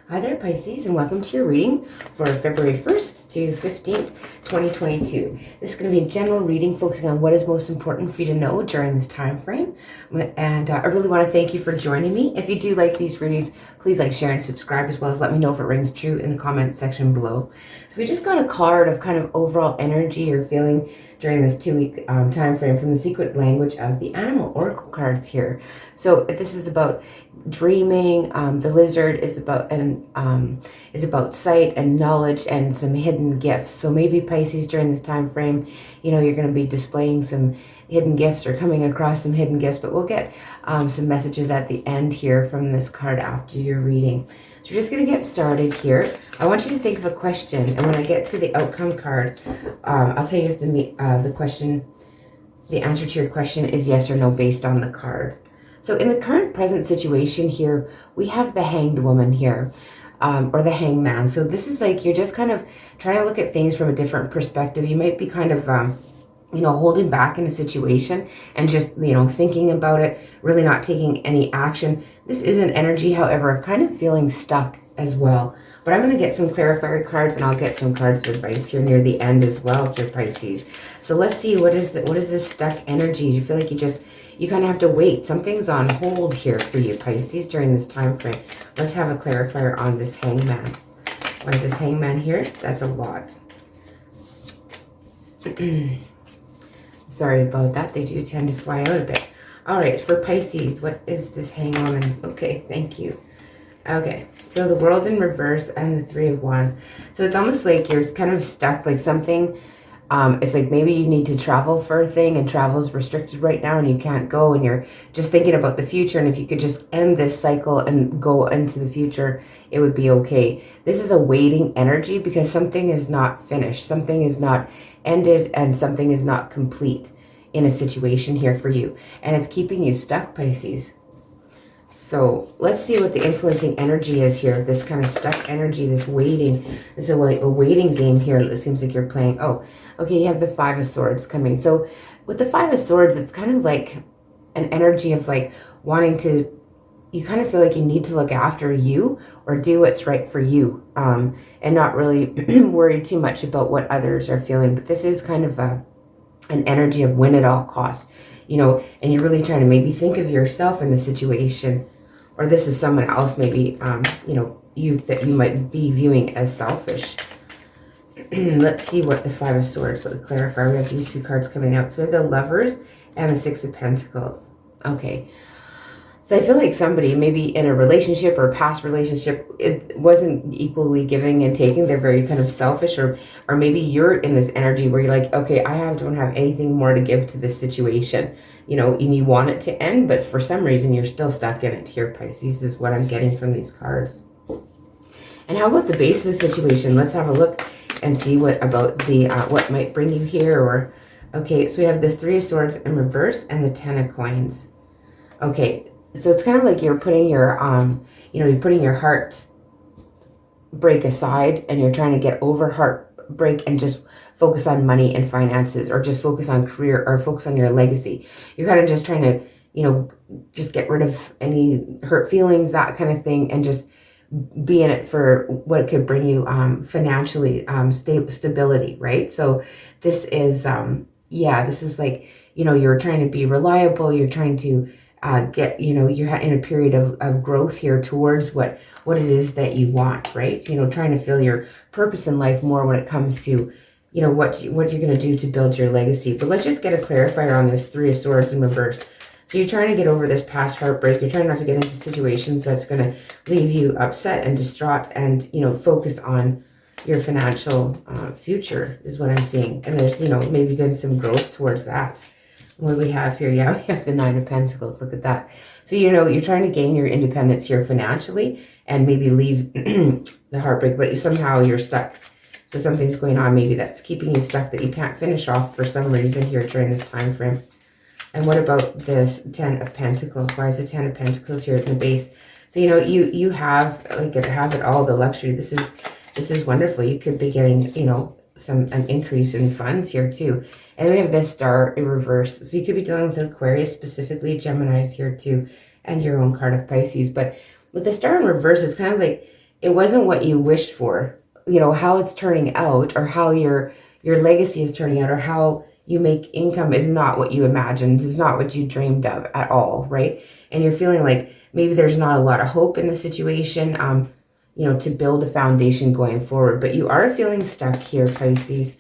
Hi there, Pisces, and welcome to your reading for February 1st to 15th, 2022. This is going to be a general reading focusing on what is most important for you to know during this time frame. And I really want to thank you for joining me. If you do like these readings, please like, share, and subscribe, as well as let me know if it rings true in the comment section below. So we just got a card of kind of overall energy or feeling during this 2-week time frame from the Secret Language of the Animal Oracle cards here. So this is about dreaming. The lizard is about sight and knowledge and some hidden gifts. So maybe Pisces, during this time frame, you know, you're going to be displaying some hidden gifts or coming across some hidden gifts, but we'll get some messages at the end here from this card after your reading. So we're just going to get started here. I want you to think of a question, and when I get to the outcome card, I'll tell you if the answer to your question is yes or no based on the card. So in the current present situation here, we have the Hanged Woman here, or the Hanged Man. So this is like you're just kind of trying to look at things from a different perspective. You might be kind of, you know, holding back in a situation and just, you know, thinking about it, really not taking any action. This is an energy, however, of kind of feeling stuck as well. But I'm going to get some clarifier cards, and I'll get some cards of advice here near the end as well, here, Pisces. So let's see, what is this stuck energy? You feel like you kind of have to wait. Something's on hold here for you, Pisces, during this time frame. Let's have a clarifier on this Hangman. Why is this Hangman here? That's a lot. Sorry about that. They do tend to fly out a bit. All right, for Pisces, what is this Hanged Woman? Okay, thank you. Okay, so the World in reverse and the Three of Wands. So it's almost like you're kind of stuck, like something, it's like maybe you need to travel for a thing, and travel is restricted right now and you can't go, and you're just thinking about the future, and if you could just end this cycle and go into the future, it would be okay. This is a waiting energy because something is not finished, something is not ended, and something is not complete in a situation here for you, and it's keeping you stuck, Pisces. So let's see what the influencing energy is here. This kind of stuck energy, this waiting. This is a waiting game here. It seems like you're playing. Oh, okay, you have the Five of Swords coming. So with the Five of Swords, it's kind of like an energy of like wanting to, you kind of feel like you need to look after you or do what's right for you, and not really worry too much about what others are feeling. But this is kind of an energy of win at all costs, you know, and you're really trying to maybe think of yourself in the situation. Or this is someone else, maybe, you know, that you might be viewing as selfish. Let's see what the Five of Swords, what the clarifier. We have these two cards coming out. So we have the Lovers and the Six of Pentacles. Okay. So I feel like somebody, maybe in a relationship or a past relationship, it wasn't equally giving and taking. They're very kind of selfish, or maybe you're in this energy where you're like, okay, don't have anything more to give to this situation, you know, and you want it to end, but for some reason you're still stuck in it here, Pisces, is what I'm getting from these cards. And how about the base of the situation? Let's have a look and see what about the what might bring you here. Or okay, so we have the Three of Swords in reverse and the Ten of Coins. Okay. So it's kind of like you're putting your, you know, you're putting your heartbreak aside, and you're trying to get over heartbreak and just focus on money and finances, or just focus on career, or focus on your legacy. You're kind of just trying to, you know, just get rid of any hurt feelings, that kind of thing, and just be in it for what it could bring you financially, stability, right? So this is, yeah, this is like, you know, you're trying to be reliable, you're trying to get, you know, you're in a period of growth here towards what it is that you want, right? You know, trying to feel your purpose in life more when it comes to, you know, what you're going to do to build your legacy. But let's just get a clarifier on this Three of Swords in reverse. So you're trying to get over this past heartbreak. You're trying not to get into situations that's going to leave you upset and distraught, and, you know, focus on your financial future is what I'm seeing. And there's, you know, maybe been some growth towards that. What do we have here? Yeah, we have the Nine of Pentacles. Look at that. So, you know, you're trying to gain your independence here financially and maybe leave the heartbreak, but somehow you're stuck. So something's going on maybe that's keeping you stuck, that you can't finish off for some reason here during this time frame. And what about this Ten of Pentacles? Why is the Ten of Pentacles here at the base? So, you know, you have it all, the luxury. This is wonderful. You could be getting, you know, an increase in funds here too. And we have this Star in reverse. So you could be dealing with Aquarius, specifically Gemini's here too, and your own card of Pisces. But with the Star in reverse, it's kind of like it wasn't what you wished for. You know, how it's turning out, or how your legacy is turning out, or how you make income is not what you imagined. It's not what you dreamed of at all, right? And you're feeling like maybe there's not a lot of hope in the situation, you know, to build a foundation going forward. But you are feeling stuck here, Pisces.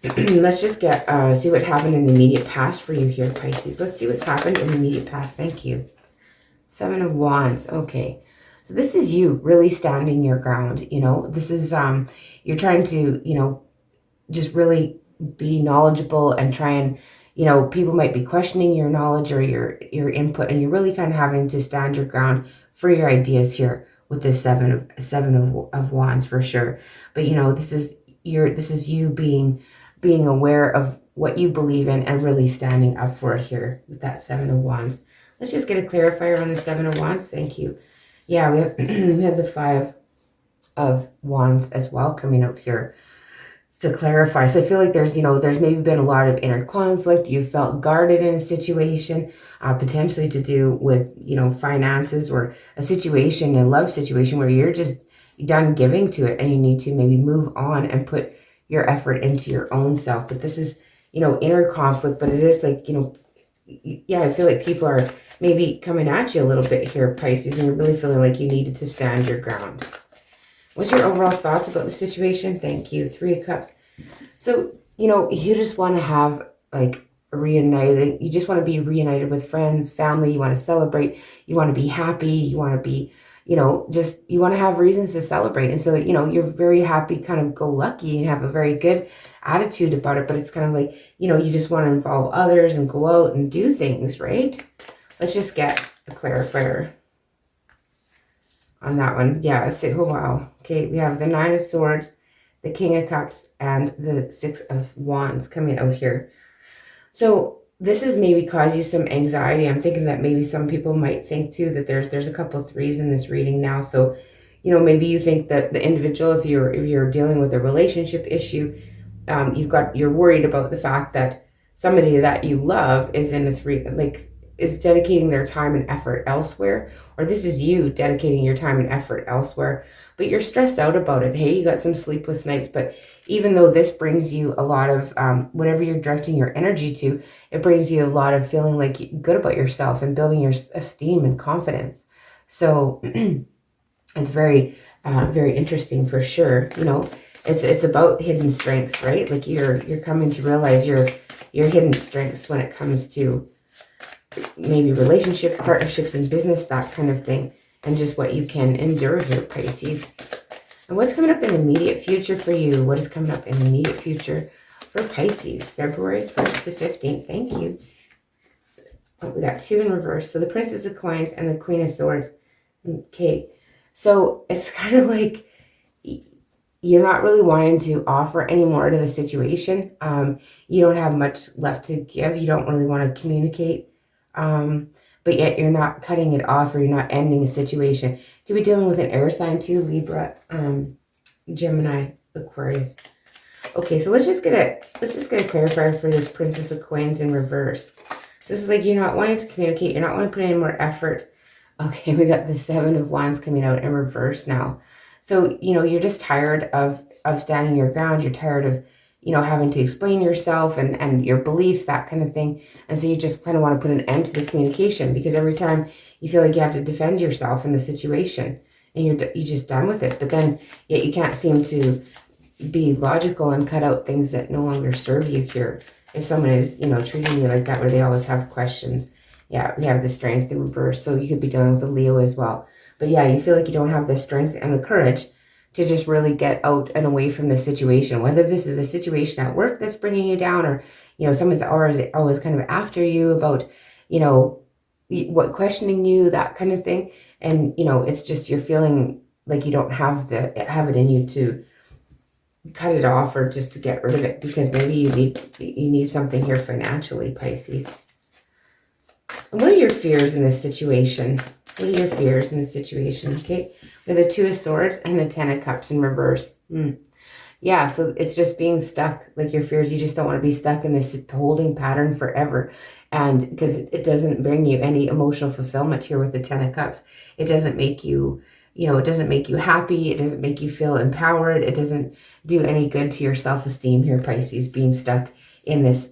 Let's just get, see what happened in the immediate past for you here, Pisces. Let's see what's happened in the immediate past. Thank you. 7 of Wands. Okay. So this is you really standing your ground. You know, this is, you're trying to, you know, just really be knowledgeable and try and, you know, people might be questioning your knowledge or your input, and you're really kind of having to stand your ground for your ideas here with this seven of Wands for sure. But you know, this is you being aware of what you believe in and really standing up for it here with that 7 of Wands. Let's just get a clarifier on the 7 of Wands. Thank you. Yeah, we have we have the 5 of Wands as well coming out here to clarify. So I feel like there's, you know, there's maybe been a lot of inner conflict. You felt guarded in a situation, potentially to do with, you know, finances, or a situation, a love situation where you're just done giving to it and you need to maybe move on and put your effort into your own self. But this is, you know, inner conflict, but it is like, you know, yeah, I feel like people are maybe coming at you a little bit here, Pisces, and you're really feeling like you needed to stand your ground. What's your overall thoughts about the situation? Thank you. 3 of Cups. So, you know, you just want to have like reunited. You just want to be reunited with friends, family. You want to celebrate. You want to be happy. You want to be, you know, just, you want to have reasons to celebrate. And so, you know, you're very happy, kind of go lucky, and have a very good attitude about it. But it's kind of like, you know, you just want to involve others and go out and do things, right? Let's just get a clarifier on that one. Yeah, oh wow. Okay, we have the 9 of Swords, the King of Cups, and the 6 of Wands coming out here. So this has maybe caused you some anxiety. I'm thinking that maybe some people might think too that there's a couple of 3s in this reading now. So, you know, maybe you think that the individual, if you're dealing with a relationship issue, you're worried about the fact that somebody that you love is in a 3, like, is dedicating their time and effort elsewhere, or this is you dedicating your time and effort elsewhere, but you're stressed out about it. Hey, you got some sleepless nights, but even though this brings you a lot of whatever you're directing your energy to, it brings you a lot of feeling like good about yourself and building your esteem and confidence. So it's very, very interesting for sure. You know, it's about hidden strengths, right? Like you're coming to realize your hidden strengths when it comes to maybe relationship, partnerships, and business, that kind of thing, and just what you can endure here, Pisces. And what's coming up in the immediate future for you? What is coming up in the immediate future for Pisces? February 1st to 15th. Thank you. Oh, we got 2 in reverse. So the Princess of Coins and the Queen of Swords. Okay. So it's kind of like you're not really wanting to offer any more to the situation. You don't have much left to give. You don't really want to communicate. But yet you're not cutting it off, or you're not ending a situation. You could be dealing with an air sign too, Libra, Gemini, Aquarius. Okay, so let's just get a clarifier for this Princess of Coins in reverse. So this is like you're not wanting to communicate, you're not wanting to put in more effort. Okay, we got the 7 of Wands coming out in reverse now. So, you know, you're just tired of standing your ground. You're tired of, you know, having to explain yourself and your beliefs, that kind of thing. And so you just kind of want to put an end to the communication, because every time you feel like you have to defend yourself in the situation, and you're just done with it. But then yet you can't seem to be logical and cut out things that no longer serve you here. If someone is, you know, treating you like that, where they always have questions. Yeah, we have the Strength in reverse. So you could be dealing with a Leo as well. But yeah, you feel like you don't have the strength and the courage to just really get out and away from the situation, whether this is a situation at work that's bringing you down, or, you know, someone's always kind of after you about, you know, what, questioning you, that kind of thing. And, you know, it's just, you're feeling like you don't have it in you to cut it off, or just to get rid of it, because maybe you need something here financially, Pisces. And what are your fears in this situation? What are your fears in this situation? Okay, with the 2 of Swords and the 10 of Cups in reverse. Yeah, so it's just being stuck. Like your fears, you just don't want to be stuck in this holding pattern forever. And because it doesn't bring you any emotional fulfillment here with the 10 of Cups. It doesn't make you you know, it doesn't make you happy. It doesn't make you feel empowered. It doesn't do any good to your self-esteem here, Pisces, being stuck in this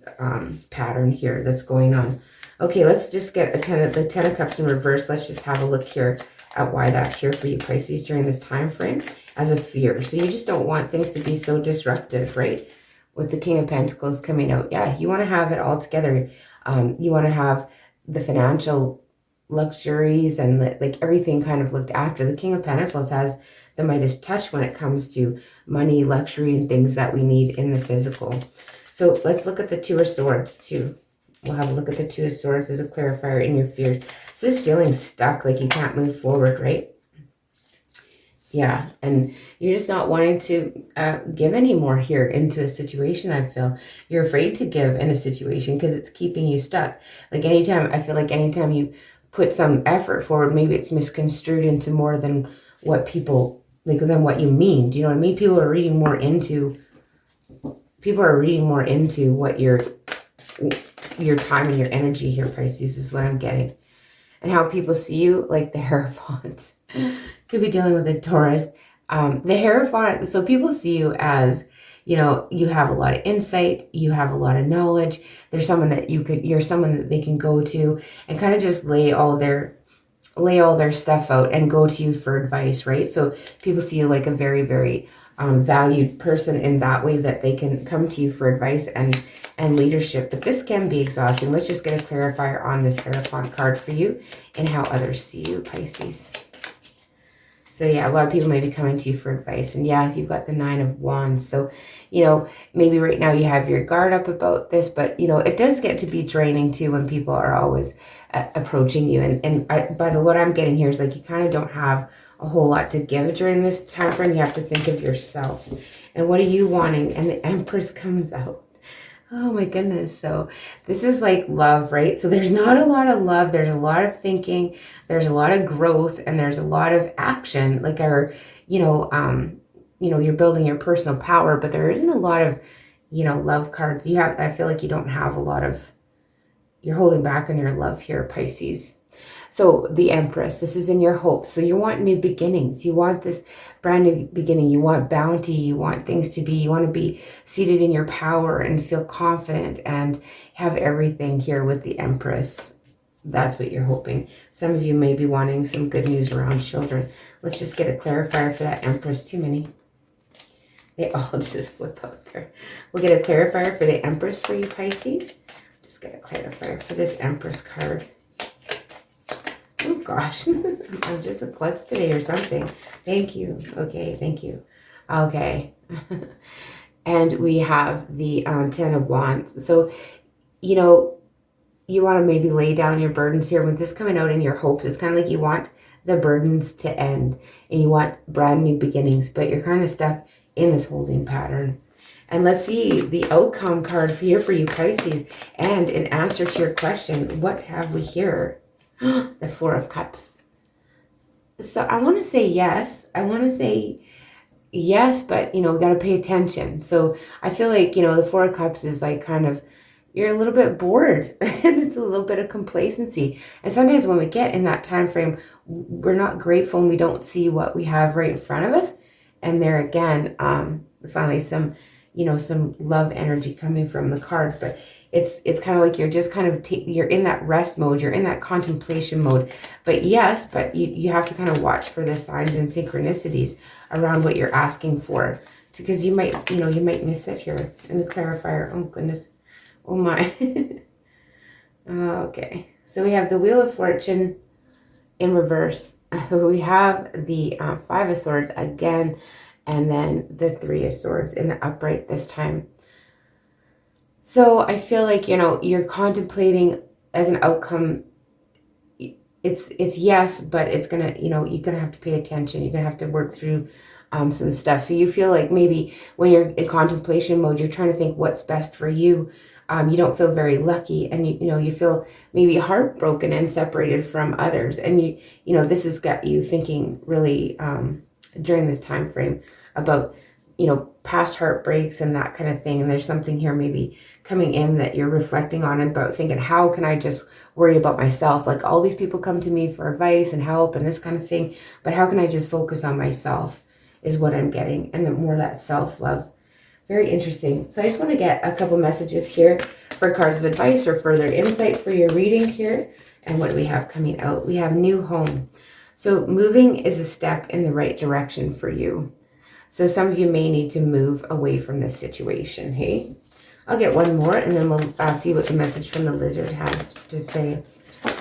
pattern here that's going on. Okay, let's just get the Ten of Cups in reverse. Let's just have a look here at why that's here for you, Pisces, during this time frame as a fear. So you just don't want things to be so disruptive, right? With the King of Pentacles coming out. Yeah, you want to have it all together. You want to have the financial luxuries and like everything kind of looked after. The King of Pentacles has the Midas touch when it comes to money, luxury, and things that we need in the physical. So let's look at the Two of Swords too. We'll have a look at the Two of Swords as a clarifier in your fears. So this feeling stuck, like you can't move forward, right? Yeah, and you're just not wanting to give anymore here into a situation, I feel. You're afraid to give in a situation because it's keeping you stuck. Like anytime, I feel like anytime you put some effort forward, maybe it's misconstrued into more than what people, like than what you mean. Do you know what I mean? People are reading more into what your time and your energy here, Pisces, is what I'm getting. And how people see you, like the Hierophant. Could be dealing with a Taurus. The Hierophant, so people see you as, you know, you have a lot of insight, you have a lot of knowledge. There's someone that you're someone that they can go to and kind of just lay all their stuff out and go to you for advice, right? So people see you like a very, very valued person in that way, that they can come to you for advice and leadership. But this can be exhausting. Let's just get a clarifier on this Hierophant card for you and how others see you, Pisces. So yeah, a lot of people may be coming to you for advice. And yeah, you've got the Nine of Wands. So, you know, maybe right now you have your guard up about this, but, you know, it does get to be draining too when people are always approaching you. And what I'm getting here is like you kind of don't have a whole lot to give during this time frame. You have to think of yourself. And what are you wanting? And the Empress comes out. Oh my goodness. So this is like love, right? So there's not a lot of love. There's a lot of thinking. There's a lot of growth, and there's a lot of action. Like you're building your personal power, but there isn't a lot of, love cards. I feel like you don't have a lot of, you're holding back on your love here, Pisces. So the Empress, this is in your hopes. So you want new beginnings. You want this brand new beginning. You want bounty. You want things to be, you want to be seated in your power and feel confident and have everything here with the Empress. That's what you're hoping. Some of you may be wanting some good news around children. Let's just get a clarifier for that Empress. Too many. They all just flip out there. We'll get a clarifier for the Empress for you, Pisces. Just get a clarifier for this Empress card. Oh gosh, I'm just a klutz today or something. Thank you. Okay, thank you. Okay. And we have the Ten of Wands. So, you want to maybe lay down your burdens here. With this coming out in your hopes, it's kind of like you want the burdens to end and you want brand new beginnings, but you're kind of stuck in this holding pattern. And let's see the outcome card here for you, Pisces. And in answer to your question, what have we here? The Four of Cups. So I want to say yes. But, we got to pay attention. So I feel like, the Four of Cups is like kind of, you're a little bit bored and it's a little bit of complacency. And sometimes when we get in that time frame, we're not grateful and we don't see what we have right in front of us. And there again, finally some love energy coming from the cards, but it's kind of like you're just kind of you're in that rest mode, you're in that contemplation mode. But yes, but you have to kind of watch for the signs and synchronicities around what you're asking for, because you might miss it here in the clarifier. Oh goodness, oh my. Okay, so we have the Wheel of Fortune in reverse. We have the Five of Swords again, and then the Three of Swords in the upright this time. So I feel like, you're contemplating as an outcome. It's yes, but it's going to, you're going to have to pay attention. You're going to have to work through some stuff. So you feel like maybe when you're in contemplation mode, you're trying to think what's best for you. You don't feel very lucky, and you feel maybe heartbroken and separated from others. And this has got you thinking really during this time frame about you know, past heartbreaks and that kind of thing. And there's something here maybe coming in that you're reflecting on about thinking, how can I just worry about myself? Like all these people come to me for advice and help and this kind of thing, but how can I just focus on myself is what I'm getting. And the more that self-love. Very interesting. So I just want to get a couple messages here for cards of advice or further insight for your reading here. And what do we have coming out? We have new home. So moving is a step in the right direction for you. So some of you may need to move away from this situation, hey? I'll get one more and then we'll see what the message from the lizard has to say.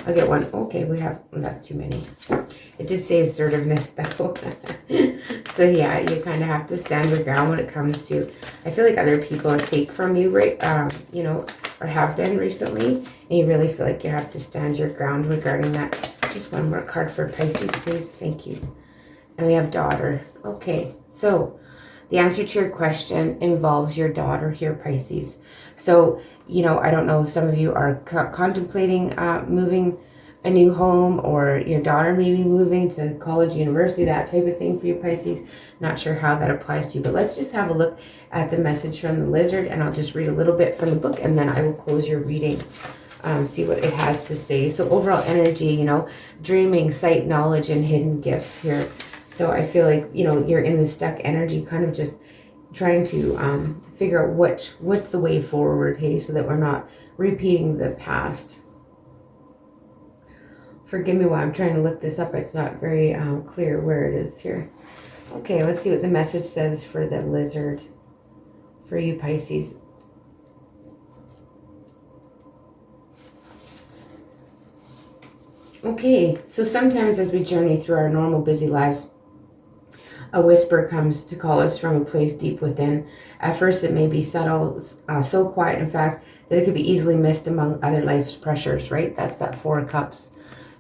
I'll get one. Okay, we have, that's too many. It did say assertiveness though. So yeah, you kind of have to stand your ground when it comes to, I feel like other people take from you, right? You know, or have been recently. And you really feel like you have to stand your ground regarding that. Just one more card for Pisces, please. Thank you. And we have daughter. Okay, so the answer to your question involves your daughter here, Pisces. So, you know, I don't know if some of you are contemplating moving a new home, or your daughter maybe moving to college, university, that type of thing for you, Pisces. Not sure how that applies to you, but let's just have a look at the message from the lizard, and I'll just read a little bit from the book, and then I will close your reading. See what it has to say. So overall energy, you know, dreaming, sight, knowledge, and hidden gifts here. So I feel like, you know, you're in the stuck energy, kind of just trying to figure out what's the way forward, hey, so that we're not repeating the past. Forgive me while I'm trying to look this up. It's not very clear where it is here. Okay, let's see what the message says for the lizard for you, Pisces. Okay, so sometimes as we journey through our normal busy lives, a whisper comes to call us from a place deep within. At first, it may be subtle, so quiet, in fact, that it could be easily missed among other life's pressures, right? That's that Four of Cups,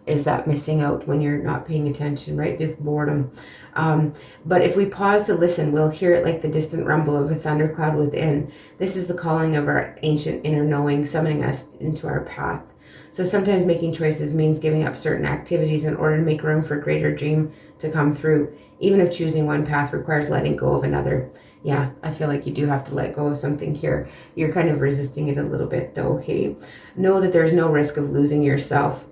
is that missing out when you're not paying attention, right? With boredom. But if we pause to listen, we'll hear it like the distant rumble of a thundercloud within. This is the calling of our ancient inner knowing, summoning us into our path. So sometimes making choices means giving up certain activities in order to make room for a greater dream to come through. Even if choosing one path requires letting go of another. Yeah, I feel like you do have to let go of something here. You're kind of resisting it a little bit though, okay? Know that there's no risk of losing yourself.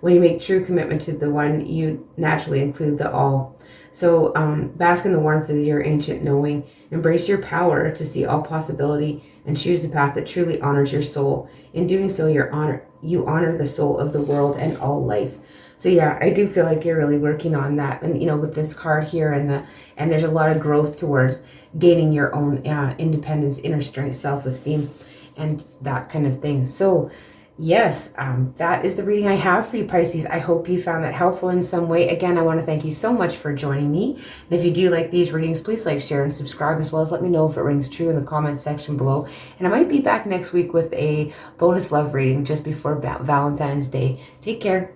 When you make true commitment to the one, you naturally include the all. So bask in the warmth of your ancient knowing. Embrace your power to see all possibility and choose the path that truly honors your soul. In doing so, you honor the soul of the world and all life. So yeah, I do feel like you're really working on that. And you know, with this card here and there's a lot of growth towards gaining your own independence, inner strength, self-esteem, and that kind of thing. So yes, that is the reading I have for you, Pisces. I hope you found that helpful in some way. Again, I want to thank you so much for joining me. And if you do like these readings, please like, share, and subscribe, as well as let me know if it rings true in the comments section below. And I might be back next week with a bonus love reading just before Valentine's Day. Take care.